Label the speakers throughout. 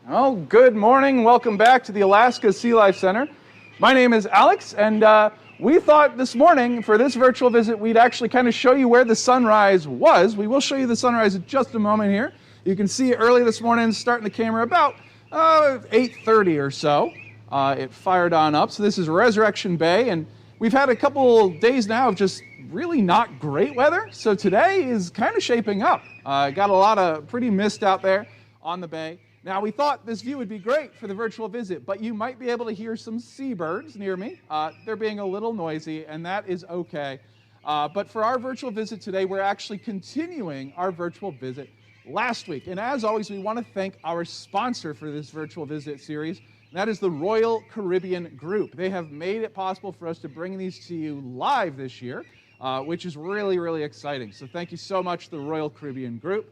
Speaker 1: Oh, good morning. Welcome back to the Alaska SeaLife Center. My name is Alex, and we thought this morning for this virtual visit we'd actually kind of show you where the sunrise was. We will show you the sunrise in just a moment here. You can see early this morning, starting the camera about 8:30 or so. It fired on up. So this is Resurrection Bay, and we've had a couple days now of just really not great weather. So today is kind of shaping up. Got a lot of pretty mist out there on the bay. Now, we thought this view would be great for the virtual visit, but you might be able to hear some seabirds near me. They're being a little noisy, and that is okay. But for our virtual visit today, we're actually continuing our virtual visit last week. And as always, we want to thank our sponsor for this virtual visit series, and that is the Royal Caribbean Group. They have made it possible for us to bring these to you live this year, which is really, really exciting. So thank you so much to the Royal Caribbean Group.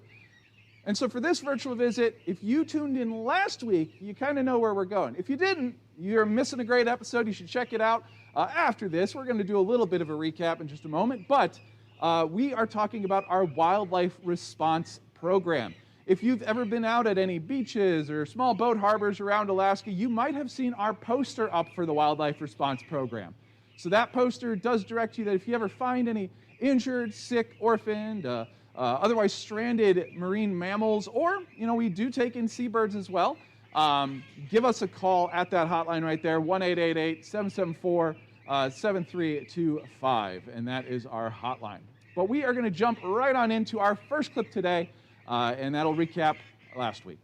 Speaker 1: And so for this virtual visit, if you tuned in last week, you kind of know where we're going. If you didn't, you're missing a great episode. You should check it out after this. We're going to do a little bit of a recap in just a moment, but we are talking about our wildlife response program. If you've ever been out at any beaches or small boat harbors around Alaska, you might have seen our poster up for the wildlife response program. So that poster does direct you that if you ever find any injured, sick, orphaned, otherwise stranded marine mammals, or, we do take in seabirds as well, give us a call at that hotline right there, 1-888-774-7325, and that is our hotline. But we are going to jump right on into our first clip today, and that'll recap last week.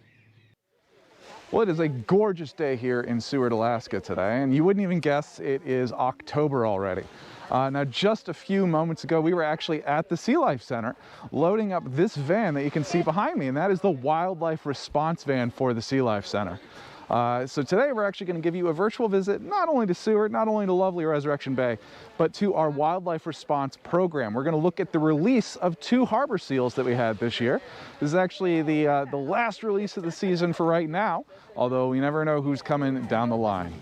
Speaker 1: Well, it is a gorgeous day here in Seward, Alaska today, and you wouldn't even guess it is October already. Now, just a few moments ago, we were actually at the SeaLife Center loading up this van that you can see behind me, and that is the wildlife response van for the SeaLife Center. So today we're actually going to give you a virtual visit not only to Seward, not only to lovely Resurrection Bay, but to our wildlife response program. We're going to look at the release of 2 harbor seals that we had this year. This is actually the last release of the season for right now, although we never know who's coming down the line.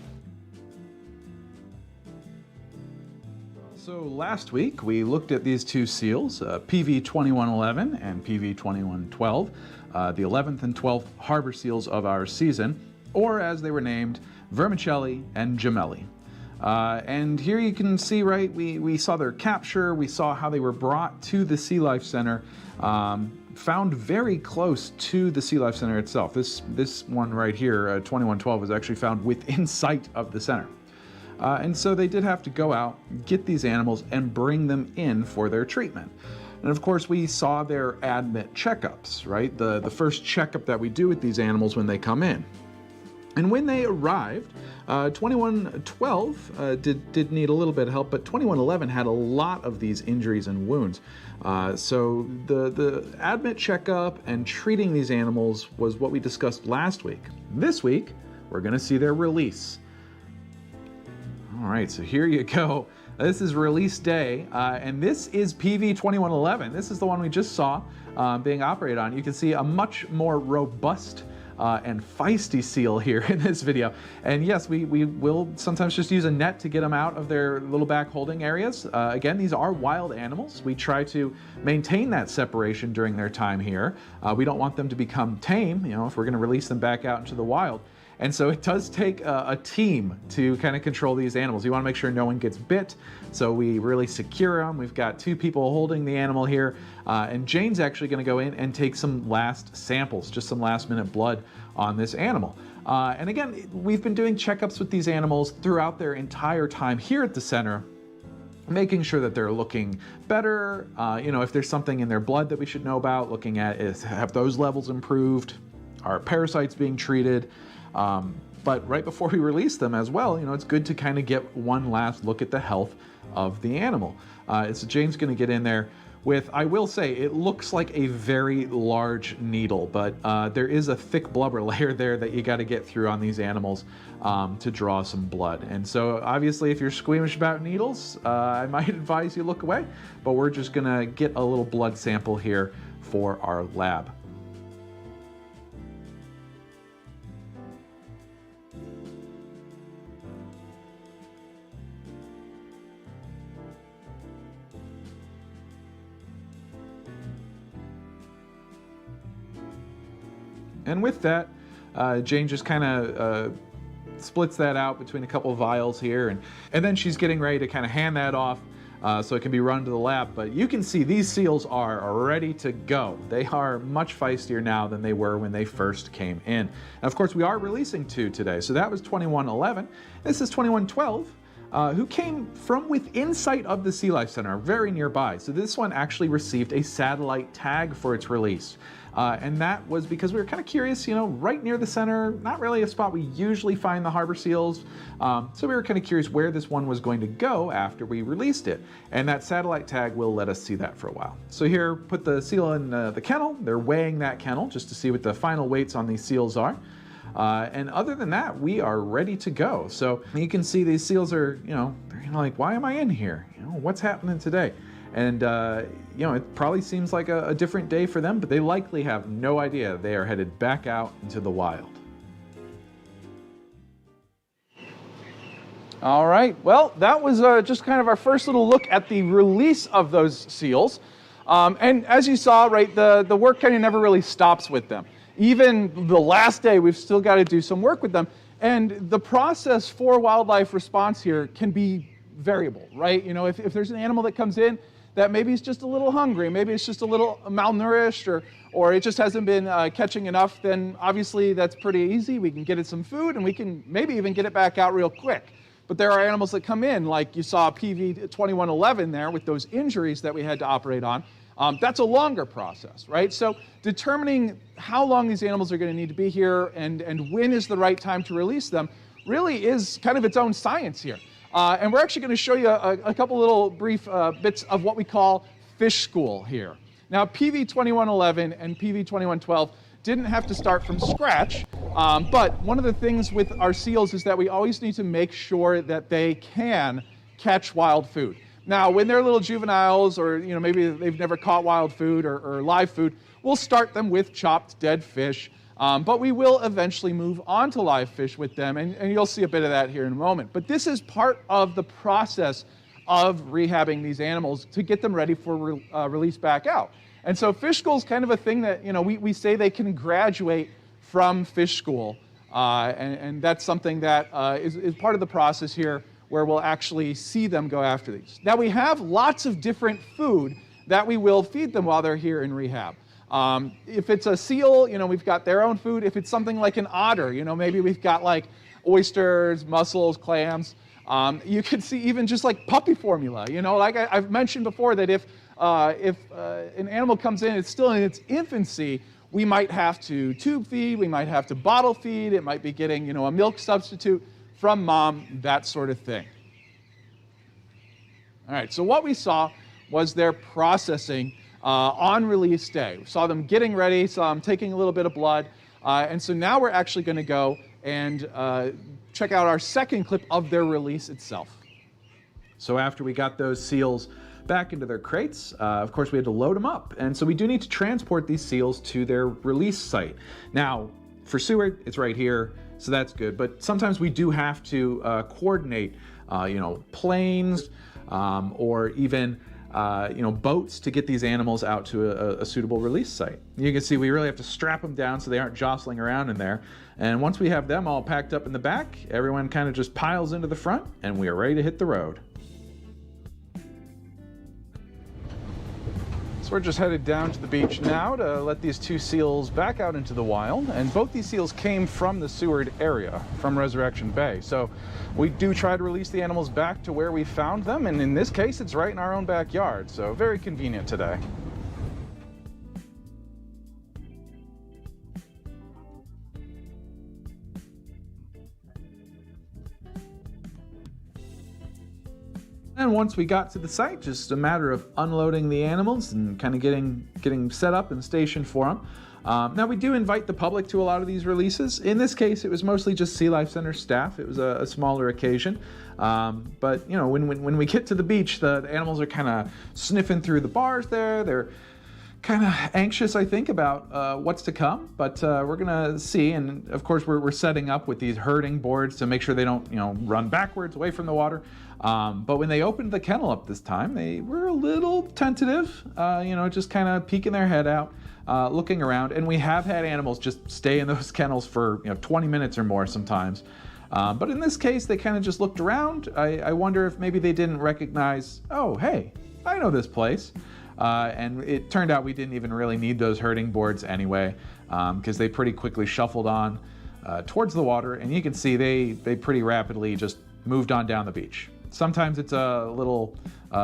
Speaker 1: So last week we looked at these 2 seals, PV2111 and PV2112, the 11th and 12th harbor seals of our season, or as they were named, Vermicelli and Gemelli. And here you can see, right, we saw their capture, we saw how they were brought to the SeaLife Center, found very close to the SeaLife Center itself. This one right here, 2112, was actually found within sight of the center. And so they did have to go out, get these animals, and bring them in for their treatment. And of course, we saw their admit checkups, right? The first checkup that we do with these animals when they come in. And when they arrived, 2112 did need a little bit of help, but 2111 had a lot of these injuries and wounds. So the admit checkup and treating these animals was what we discussed last week. This week, we're going to see their release. All right, so here you go. This is release day, and this is PV2111. This is the one we just saw being operated on. You can see a much more robust and feisty seal here in this video. And yes, we will sometimes just use a net to get them out of their little back holding areas. Again, these are wild animals. We try to maintain that separation during their time here. We don't want them to become tame, if we're going to release them back out into the wild. And so it does take a team to kind of control these animals. You want to make sure no one gets bit, so we really secure them. We've got 2 people holding the animal here, and Jane's actually going to go in and take some last samples, just some last minute blood on this animal. And again, we've been doing checkups with these animals throughout their entire time here at the center, making sure that they're looking better, if there's something in their blood that we should know about, looking at have those levels improved, are parasites being treated. But right before we release them as well, it's good to kind of get one last look at the health of the animal. So Jane's going to get in there with, I will say, it looks like a very large needle, but there is a thick blubber layer there that you got to get through on these animals to draw some blood. And so obviously if you're squeamish about needles, I might advise you look away, but we're just going to get a little blood sample here for our lab. And with that, Jane just kind of splits that out between a couple of vials here, and then she's getting ready to kind of hand that off so it can be run to the lab. But you can see these seals are ready to go. They are much feistier now than they were when they first came in. And of course, we are releasing 2 today. So that was 2111. This is 2112. Who came from within sight of the SeaLife Center, very nearby. So this one actually received a satellite tag for its release. And that was because we were kind of curious, right near the center, not really a spot we usually find the harbor seals. So we were kind of curious where this one was going to go after we released it. And that satellite tag will let us see that for a while. So here, put the seal in the kennel. They're weighing that kennel just to see what the final weights on these seals are. And other than that, we are ready to go. So you can see these seals are, they're like, why am I in here? What's happening today? And, it probably seems like a different day for them, but they likely have no idea they are headed back out into the wild.
Speaker 2: All right, well, that was just kind of our first little look at the release of those seals. And as you saw, right, the work kind of never really stops with them. Even the last day, we've still got to do some work with them. And the process for wildlife response here can be variable, right? If there's an animal that comes in that maybe is just a little hungry, maybe it's just a little malnourished, or it just hasn't been catching enough, then obviously that's pretty easy. We can get it some food, and we can maybe even get it back out real quick. But there are animals that come in, like you saw PV 2111 there with those injuries that we had to operate on. That's a longer process, right? So determining how long these animals are going to need to be here and when is the right time to release them really is kind of its own science here. And we're actually going to show you a couple little brief bits of what we call fish school here. Now, PV 2111 and PV 2112 didn't have to start from scratch, but one of the things with our seals is that we always need to make sure that they can catch wild food. Now, when they're little juveniles, or maybe they've never caught wild food or live food, we'll start them with chopped dead fish, but we will eventually move on to live fish with them, and you'll see a bit of that here in a moment. But this is part of the process of rehabbing these animals to get them ready for release back out. And so fish school is kind of a thing that we say they can graduate from fish school, and that's something that is part of the process here, where we'll actually see them go after these. Now, we have lots of different food that we will feed them while they're here in rehab. If it's a seal, we've got their own food. If it's something like an otter, maybe we've got like oysters, mussels, clams. You could see even just like puppy formula. Like I've mentioned before, that if an animal comes in, it's still in its infancy, we might have to tube feed, we might have to bottle feed, it might be getting a milk substitute from mom, that sort of thing. All right, so what we saw was their processing on release day. We saw them getting ready, saw them taking a little bit of blood, and so now we're actually going to go and check out our second clip of their release itself.
Speaker 1: So after we got those seals back into their crates, of course we had to load them up, and so we do need to transport these seals to their release site. Now, for Seward, it's right here, so that's good, but sometimes we do have to coordinate, planes or even boats to get these animals out to a suitable release site. You can see we really have to strap them down so they aren't jostling around in there. And once we have them all packed up in the back, everyone kind of just piles into the front, and we are ready to hit the road.
Speaker 2: So we're just headed down to the beach now to let these 2 seals back out into the wild. And both these seals came from the Seward area, from Resurrection Bay. So we do try to release the animals back to where we found them. And in this case, it's right in our own backyard. So very convenient today.
Speaker 1: And once we got to the site, just a matter of unloading the animals and kind of getting set up and stationed for them. Now, we do invite the public to a lot of these releases. In this case, it was mostly just SeaLife Center staff. It was a smaller occasion. But when we get to the beach, the animals are kind of sniffing through the bars there. They're kind of anxious, I think, about what's to come, but we're gonna see. And of course, we're setting up with these herding boards to make sure they don't, run backwards away from the water. But when they opened the kennel up this time, they were a little tentative, just kind of peeking their head out. looking around, and we have had animals just stay in those kennels for 20 minutes or more sometimes. But in this case, they kind of just looked around. I wonder if maybe they didn't recognize, oh, hey, I know this place. And it turned out we didn't even really need those herding boards anyway, because they pretty quickly shuffled on towards the water, and you can see they pretty rapidly just moved on down the beach. Sometimes it's a little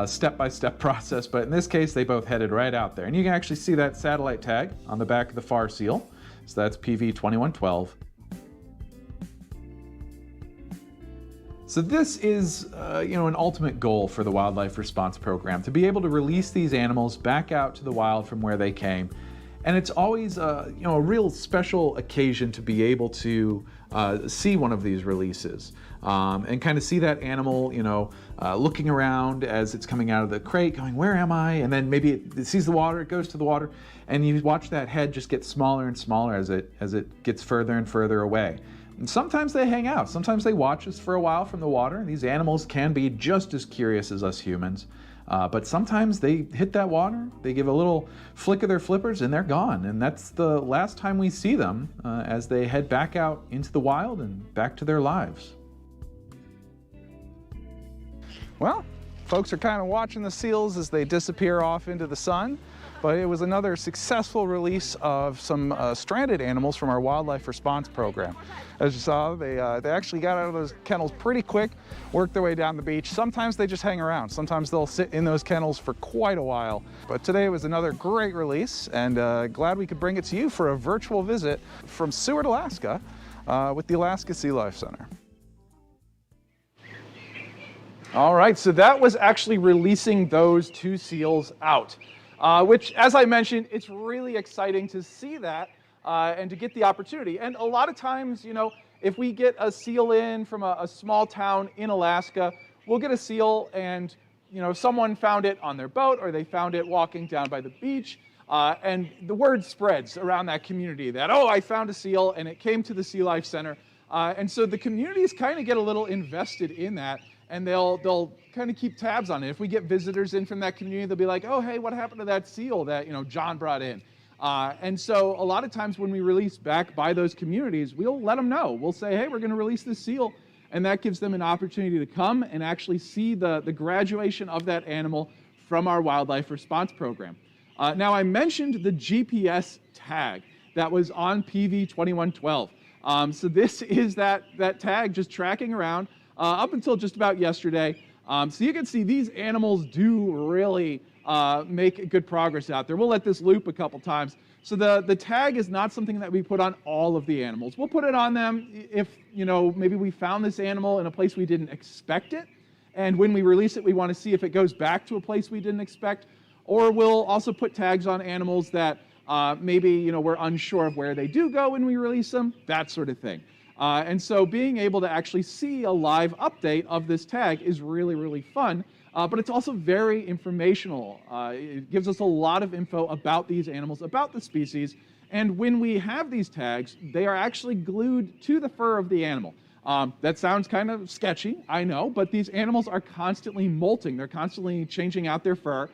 Speaker 1: step-by-step process, but in this case, they both headed right out there. And you can actually see that satellite tag on the back of the FAR seal. So that's PV2112. So this is, an ultimate goal for the Wildlife Response Program, to be able to release these animals back out to the wild from where they came. And it's always, a real special occasion to be able to see one of these releases and kind of see that animal, looking around as it's coming out of the crate, going, where am I? And then maybe it sees the water, it goes to the water, and you watch that head just get smaller and smaller as it gets further and further away. And sometimes they hang out, sometimes they watch us for a while from the water. These animals can be just as curious as us humans, but sometimes they hit that water, they give a little flick of their flippers, and they're gone. And that's the last time we see them as they head back out into the wild and back to their lives.
Speaker 2: Well, folks are kind of watching the seals as they disappear off into the sun. But it was another successful release of some stranded animals from our wildlife response program. As you saw, they actually got out of those kennels pretty quick, worked their way down the beach. Sometimes they just hang around. Sometimes they'll sit in those kennels for quite a while. But today was another great release, and glad we could bring it to you for a virtual visit from Seward, Alaska, with the Alaska SeaLife Center. All right, so that was actually releasing those two seals out. Which, as I mentioned, it's really exciting to see that and to get the opportunity. And a lot of times, if we get a seal in from a small town in Alaska, we'll get a seal and, someone found it on their boat or they found it walking down by the beach. And the word spreads around that community that, oh, I found a seal and it came to the SeaLife Center. And so the communities kind of get a little invested in that. And they'll kind of keep tabs on it. If we get visitors in from that community, they'll be like, oh, hey, what happened to that seal that, John brought in? And so a lot of times when we release back by those communities, we'll let them know. We'll say, hey, we're going to release this seal. And that gives them an opportunity to come and actually see the graduation of that animal from our wildlife response program. Now, I mentioned the GPS tag that was on PV2112. So this is that tag just tracking around up until just about yesterday. So you can see these animals do really make good progress out there. We'll let this loop a couple times. So the tag is not something that we put on all of the animals. We'll put it on them if, maybe we found this animal in a place we didn't expect it. And when we release it, we want to see if it goes back to a place we didn't expect. Or we'll also put tags on animals that maybe, we're unsure of where they do go when we release them, that sort of thing. And so being able to actually see a live update of this tag is really, really fun, but it's also very informational. It gives us a lot of info about these animals, about the species, and when we have these tags, they are actually glued to the fur of the animal. That sounds kind of sketchy, I know, but these animals are constantly molting. They're constantly changing out their fur,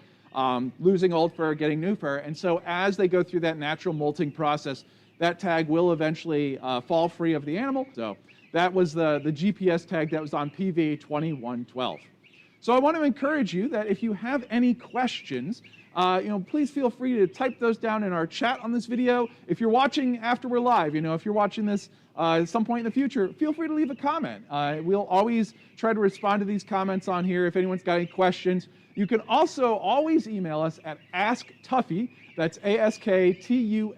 Speaker 2: losing old fur, getting new fur, and so as they go through that natural molting process, that tag will eventually fall free of the animal. So that was the GPS tag that was on PV2112. So I want to encourage you that if you have any questions, please feel free to type those down in our chat on this video. If you're watching after we're live, if you're watching this at some point in the future, feel free to leave a comment. We'll always try to respond to these comments on here if anyone's got any questions. You can also always email us at AskTuffy, that's AskTuffy,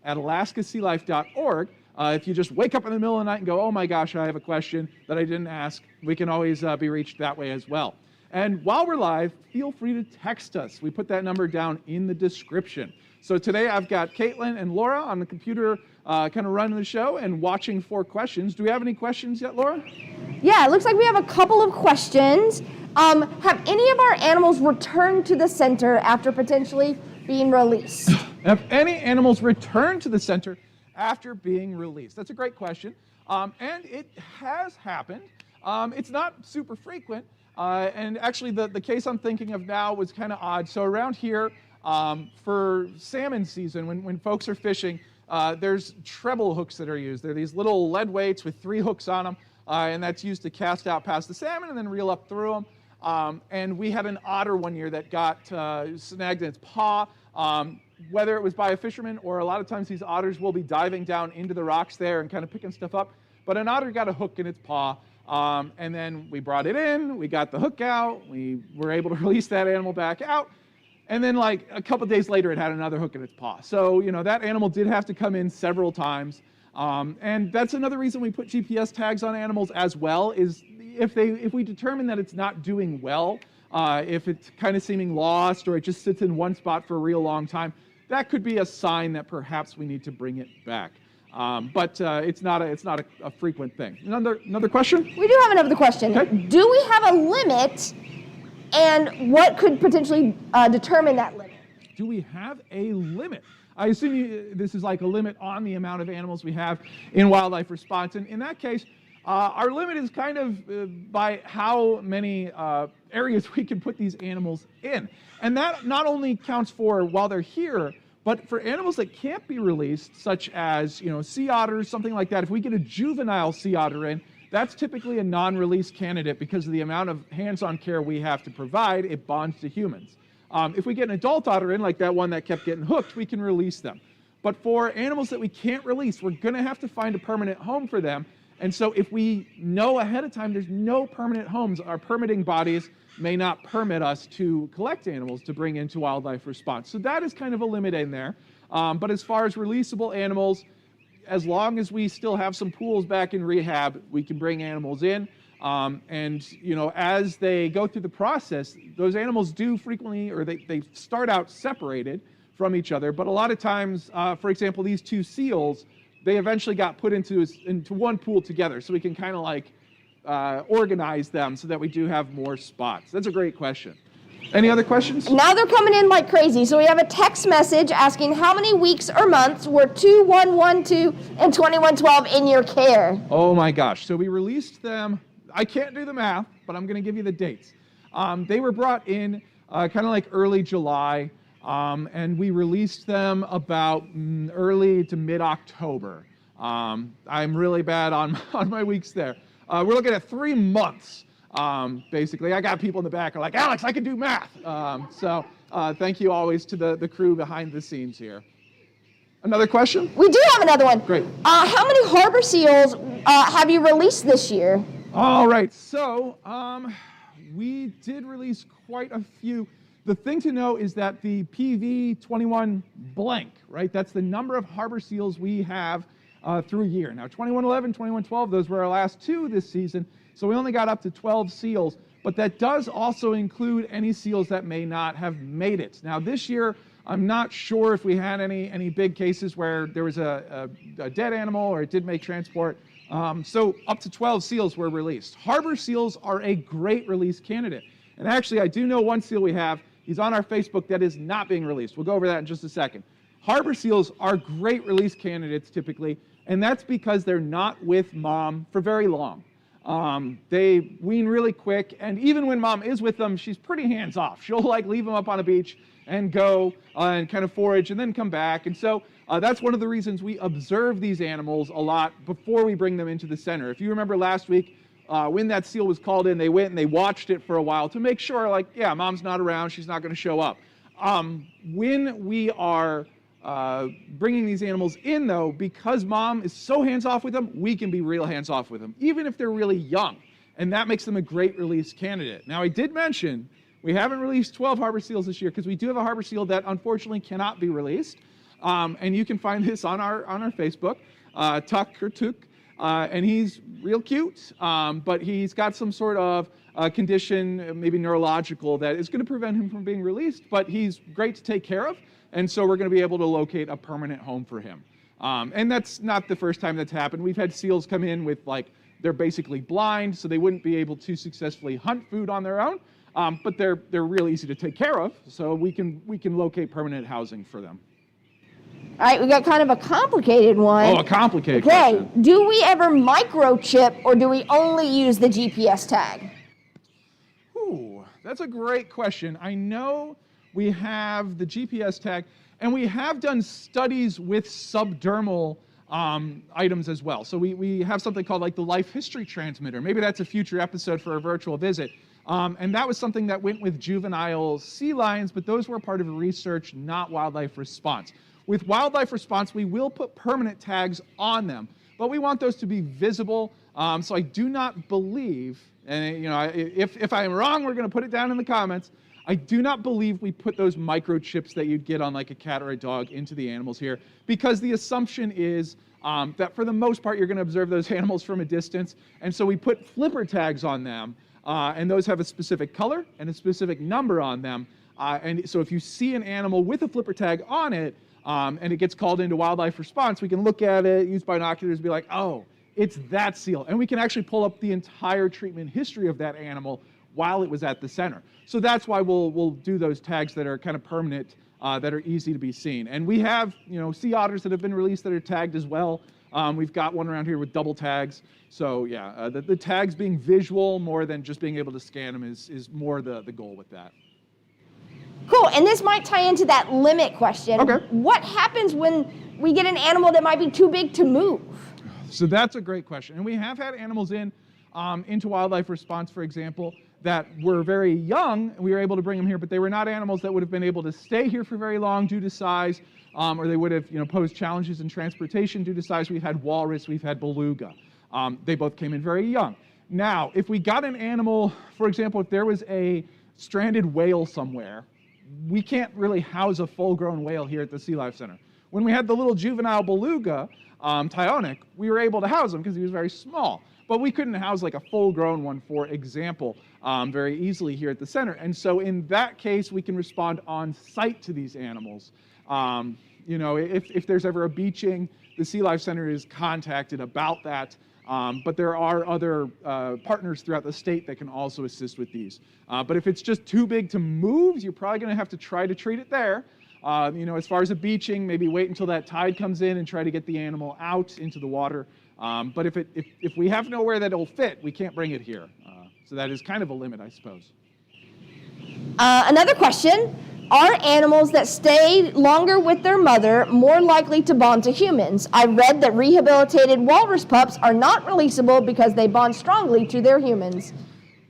Speaker 2: at alaskasealife.org. If you just wake up in the middle of the night and go, oh my gosh, I have a question that I didn't ask, we can always be reached that way as well. And while we're live, feel free to text us. We put that number down in the description. So today I've got Caitlin and Laura on the computer kind of running the show and watching for questions. Do we have any questions yet, Laura?
Speaker 3: Yeah, it looks like we have a couple of questions. Have any of our animals returned to the center after potentially being released?
Speaker 2: Have any animals returned to the center after being released? That's a great question. And it has happened. It's not super frequent. And actually, the case I'm thinking of now was kind of odd. So around here, For salmon season, when folks are fishing, there's treble hooks that are used. They're these little lead weights with 3 hooks on them, and that's used to cast out past the salmon and then reel up through them. And we had an otter one year that got snagged in its paw, whether it was by a fisherman or a lot of times these otters will be diving down into the rocks there and kind of picking stuff up. But an otter got a hook in its paw, and then we brought it in, we got the hook out, we were able to release that animal back out, and then like a couple days later it had another hook in its paw. So, that animal did have to come in several times. And that's another reason we put GPS tags on animals as well, is if we determine that it's not doing well, if it's kind of seeming lost or it just sits in one spot for a real long time, that could be a sign that perhaps we need to bring it back. But it's not a frequent thing. Another question?
Speaker 3: We do have another question.
Speaker 2: Okay.
Speaker 3: Do we have a limit, and what could potentially determine that limit?
Speaker 2: Do we have a limit? I assume this is like a limit on the amount of animals we have in wildlife response. And in that case, our limit is kind of by how many areas we can put these animals in. And that not only counts for while they're here, but for animals that can't be released, such as sea otters, something like that. If we get a juvenile sea otter in, that's typically a non-release candidate because of the amount of hands-on care we have to provide. It bonds to humans. If we get an adult otter in, like that one that kept getting hooked, we can release them. But for animals that we can't release, we're going to have to find a permanent home for them. And so if we know ahead of time there's no permanent homes, our permitting bodies may not permit us to collect animals to bring into wildlife response. So that is kind of a limit in there. But as far as releasable animals, as long as we still have some pools back in rehab, we can bring animals in. And as they go through the process, those animals do frequently, or they start out separated from each other. But a lot of times, for example, these 2 seals, they eventually got put into one pool together. So we can kind of like organize them so that we do have more spots. That's a great question. Any other questions?
Speaker 3: Now they're coming in like crazy. So we have a text message asking how many weeks or months were 2112 and 2112 in your care?
Speaker 2: Oh my gosh. So we released them. I can't do the math, but I'm going to give you the dates. They were brought in kind of like early July, and we released them about early to mid-October. I'm really bad on my weeks there. We're looking at 3 months, basically. I got people in the back who are like, Alex, I can do math. So thank you always to the crew behind the scenes here. Another question?
Speaker 3: We do have another one.
Speaker 2: Great.
Speaker 3: How many harbor seals have you released this year?
Speaker 2: All right, so we did release quite a few. The thing to know is that the PV21 blank, right, that's the number of harbor seals we have through a year. Now, 2111, 2112, those were our last 2 this season, so we only got up to 12 seals, but that does also include any seals that may not have made it. Now, this year, I'm not sure if we had any big cases where there was a dead animal or it did make transport. So up to 12 seals were released. Harbor seals are a great release candidate. And actually, I do know one seal we have. He's on our Facebook that is not being released. We'll go over that in just a second. Harbor seals are great release candidates typically, and that's because they're not with mom for very long. They wean really quick, and even when mom is with them, she's pretty hands-off. She'll like leave them up on a beach and go and kind of forage and then come back. And so that's one of the reasons we observe these animals a lot before we bring them into the center. If you remember last week, when that seal was called in, they went and they watched it for a while to make sure, like, yeah, mom's not around, she's not going to show up. When we are bringing these animals in, though, because mom is so hands-off with them, we can be real hands-off with them, even if they're really young. And that makes them a great release candidate. Now, I did mention we haven't released 12 harbor seals this year because we do have a harbor seal that unfortunately cannot be released. And you can find this on our Facebook, Tuck or Tuk. And he's real cute, but he's got some sort of condition, maybe neurological, that is going to prevent him from being released, but he's great to take care of, and so we're going to be able to locate a permanent home for him. And that's not the first time that's happened. We've had seals come in with, like, they're basically blind, so they wouldn't be able to successfully hunt food on their own, but they're real easy to take care of, so we can locate permanent housing for them.
Speaker 3: All right, we got kind of a complicated one.
Speaker 2: Oh, a complicated question.
Speaker 3: Okay, do we ever microchip or do we only use the GPS tag?
Speaker 2: Ooh, that's a great question. I know we have the GPS tag, and we have done studies with subdermal items as well. So we have something called like the life history transmitter. Maybe that's a future episode for a virtual visit. And that was something that went with juvenile sea lions, but those were part of research, not wildlife response. With wildlife response, we will put permanent tags on them, but we want those to be visible. So I do not believe, and if I am wrong, we're going to put it down in the comments. I do not believe we put those microchips that you'd get on like a cat or a dog into the animals here, because the assumption is that for the most part, you're going to observe those animals from a distance. And so we put flipper tags on them, and those have a specific color and a specific number on them. And so if you see an animal with a flipper tag on it, and it gets called into wildlife response, we can look at it, use binoculars, and be like, oh, it's that seal. And we can actually pull up the entire treatment history of that animal while it was at the center. So that's why we'll do those tags that are kind of permanent, that are easy to be seen. And we have, sea otters that have been released that are tagged as well. We've got one around here with double tags. So yeah, the tags being visual more than just being able to scan them is more the goal with that.
Speaker 3: Cool, and this might tie into that limit question.
Speaker 2: Okay.
Speaker 3: What happens when we get an animal that might be too big to move?
Speaker 2: So that's a great question. And we have had animals into wildlife response, for example, that were very young, and we were able to bring them here, but they were not animals that would have been able to stay here for very long due to size, or they would have posed challenges in transportation due to size. We've had walrus, we've had beluga. They both came in very young. Now, if we got an animal, for example, if there was a stranded whale somewhere, we can't really house a full-grown whale here at the SeaLife Center. When we had the little juvenile beluga, Tyonic, we were able to house him because he was very small. But we couldn't house like a full-grown one, for example, very easily here at the center. And so in that case, we can respond on site to these animals. If there's ever a beaching, the SeaLife Center is contacted about that. But there are other partners throughout the state that can also assist with these. But if it's just too big to move, you're probably going to have to try to treat it there. As far as a beaching, maybe wait until that tide comes in and try to get the animal out into the water. But if we have nowhere that it'll fit, we can't bring it here. So that is kind of a limit, I suppose.
Speaker 3: Another question. Are animals that stay longer with their mother more likely to bond to humans? I read that rehabilitated walrus pups are not releasable because they bond strongly to their humans.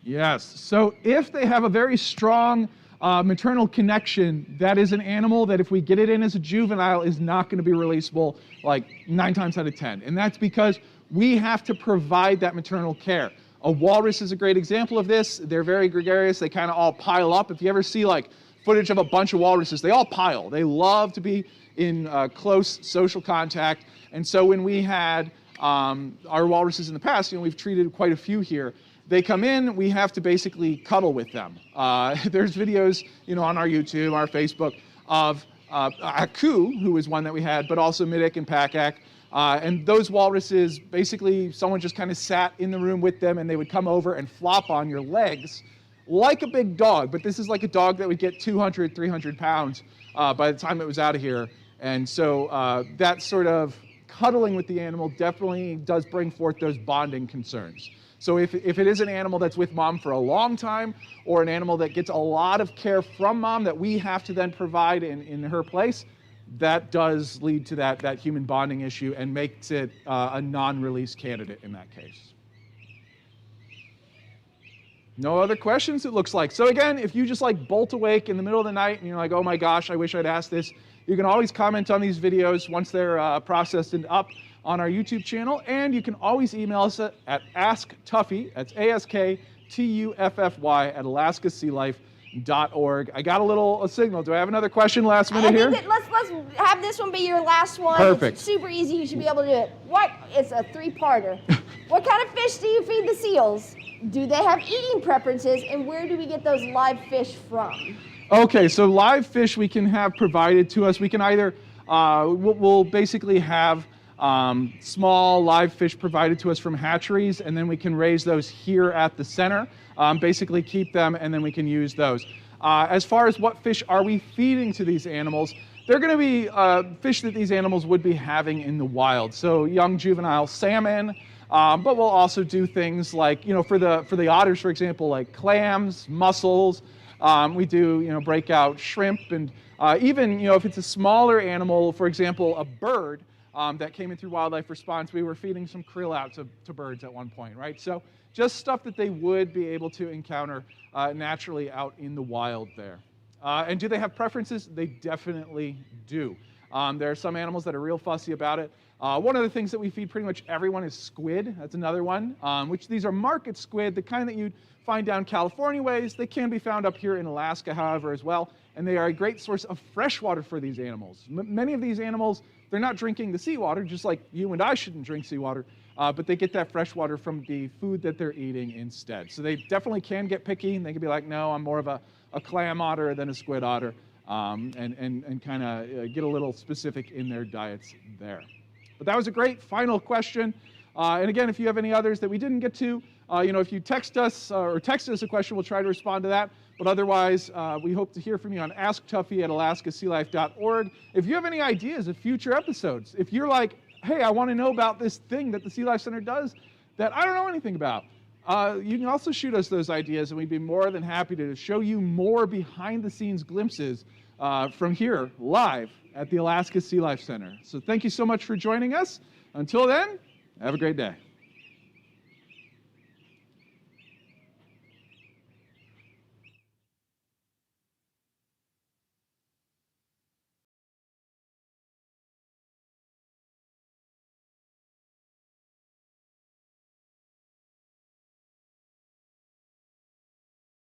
Speaker 2: Yes. So if they have a very strong maternal connection, that is an animal that if we get it in as a juvenile is not going to be releasable like 9 times out of 10. And that's because we have to provide that maternal care. A walrus is a great example of this. They're very gregarious. They kind of all pile up. If you ever see like footage of a bunch of walruses, they all pile. They love to be in close social contact. And so when we had our walruses in the past, we've treated quite a few here. They come in, we have to basically cuddle with them. There's videos, on our YouTube, our Facebook, of Aku, who was one that we had, but also Midik and Pakak. And those walruses, basically, someone just kind of sat in the room with them, and they would come over and flop on your legs like a big dog. But this is like a dog that would get 200, 300 pounds by the time it was out of here. And so that sort of cuddling with the animal definitely does bring forth those bonding concerns. So if it is an animal that's with mom for a long time, or an animal that gets a lot of care from mom that we have to then provide in her place, that does lead to that human bonding issue and makes it a non-release candidate in that case. No other questions, it looks like. So again, if you just like bolt awake in the middle of the night and you're like, oh my gosh, I wish I'd asked this, you can always comment on these videos once they're processed and up on our YouTube channel, and you can always email us at AskTuffy, that's AskTuffy at alaskasealife.org. I got a signal. Do I have another question last minute here?
Speaker 3: Let's have this one be your last one.
Speaker 2: Perfect.
Speaker 3: It's super easy. You should be able to do it. It's a 3-parter. What kind of fish do you feed the seals? Do they have eating preferences, and where do we get those live fish from?
Speaker 2: Okay, so live fish we can have provided to us. We can either, we'll basically have small live fish provided to us from hatcheries, and then we can raise those here at the center, basically keep them, and then we can use those. As far as what fish are we feeding to these animals, they're going to be fish that these animals would be having in the wild. So young juvenile salmon, but we'll also do things like, for the otters, for example, like clams, mussels, We do, break out shrimp, and even, if it's a smaller animal, for example, a bird that came in through wildlife response, we were feeding some krill out to birds at one point, right? So just stuff that they would be able to encounter naturally out in the wild there. And do they have preferences? They definitely do. There are some animals that are real fussy about it. One of the things that we feed pretty much everyone is squid. That's another one, which these are market squid, the kind that you'd find down California ways. They can be found up here in Alaska, however, as well, and they are a great source of fresh water for these animals. Many of these animals, they're not drinking the seawater, just like you and I shouldn't drink seawater, but they get that fresh water from the food that they're eating instead. So they definitely can get picky, and they can be like, no, I'm more of a clam otter than a squid otter, and kind of get a little specific in their diets there. But that was a great final question. And again, if you have any others that we didn't get to, if you text us or text us a question, we'll try to respond to that. But otherwise, we hope to hear from you on asktuffy@alaskasealife.org. If you have any ideas of future episodes, if you're like, hey, I want to know about this thing that the Sea Life Center does that I don't know anything about, you can also shoot us those ideas, and we'd be more than happy to show you more behind-the-scenes glimpses from here, live at the Alaska SeaLife Center. So thank you so much for joining us. Until then, have a great day.